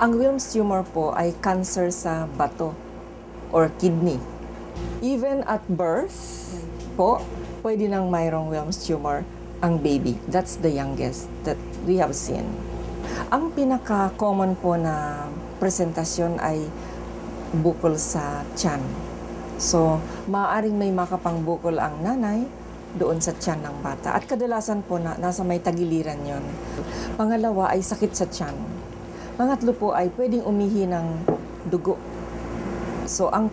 Ang Wilms tumor po ay cancer sa bato or kidney. Even at birth po, pwede nang mayroong Wilms tumor ang baby. That's the youngest that we have seen. Ang pinaka-common po na presentasyon ay bukol sa tiyan. So, maaaring may makapangbukol ang nanay doon sa tiyan ng bata. At kadalasan po nasa may tagiliran yon. Pangalawa ay sakit sa tiyan. Pangatlo po ay pwedeng umihi ng dugo. So, ang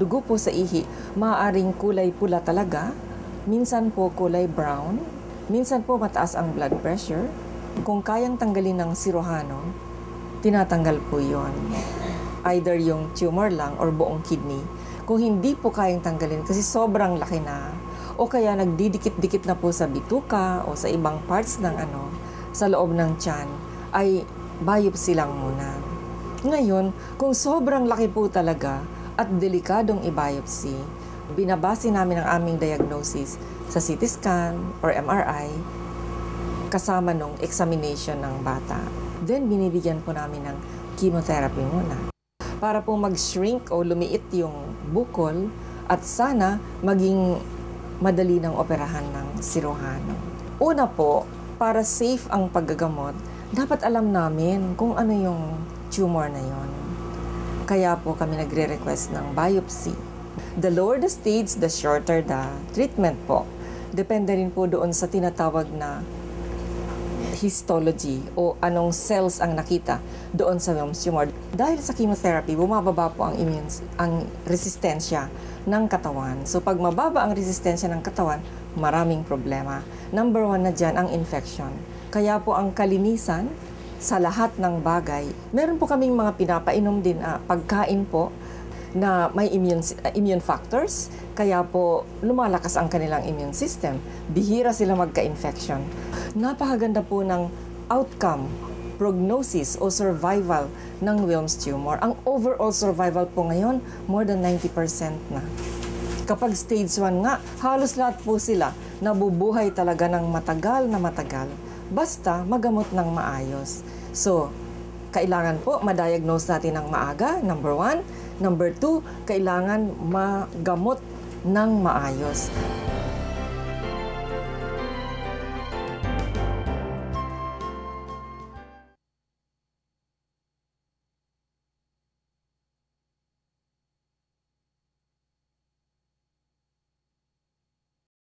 dugo po sa ihi, maaaring kulay pula talaga, minsan po kulay brown, minsan po mataas ang blood pressure. Kung kayang tanggalin ng siruhano, tinatanggal po yon. Either yung tumor lang or buong kidney. Kung hindi po kayang tanggalin kasi sobrang laki na, o kaya nagdidikit-dikit na po sa bituka o sa ibang parts ng sa loob ng tiyan, ay biopsy lang muna. Ngayon, kung sobrang laki po talaga at delikadong i-biopsy, binabase namin ang aming diagnosis sa CT scan or MRI kasama nung examination ng bata. Then, binibigyan po namin ng chemotherapy muna para po mag-shrink o lumiit yung bukol at sana maging madali ng operahan ng siruhano. Una po, para safe ang paggagamot, dapat alam namin kung ano yung tumor na yon. Kaya po kami nagre-request ng biopsy. The lower the stage, the shorter the treatment po. Depende rin po doon sa tinatawag na histology o anong cells ang nakita doon sa Wilms tumor. Dahil sa chemotherapy, bumababa po ang resistensya ng katawan. So pag mababa ang resistensya ng katawan, maraming problema. Number 1 na dyan ang infection. Kaya po ang kalinisan sa lahat ng bagay, meron po kaming mga pinapainom din pagkain po na may immune factors, kaya po lumalakas ang kanilang immune system. Bihira sila magka-infection. Napakaganda po ng outcome, prognosis o survival ng Wilms tumor. Ang overall survival po ngayon, more than 90% na. Kapag stage 1 nga, halos lahat po sila nabubuhay talaga ng matagal na matagal. Basta magamot ng maayos. So, kailangan po ma-diagnose natin ng maaga, number 1. Number 2, kailangan magamot ng maayos.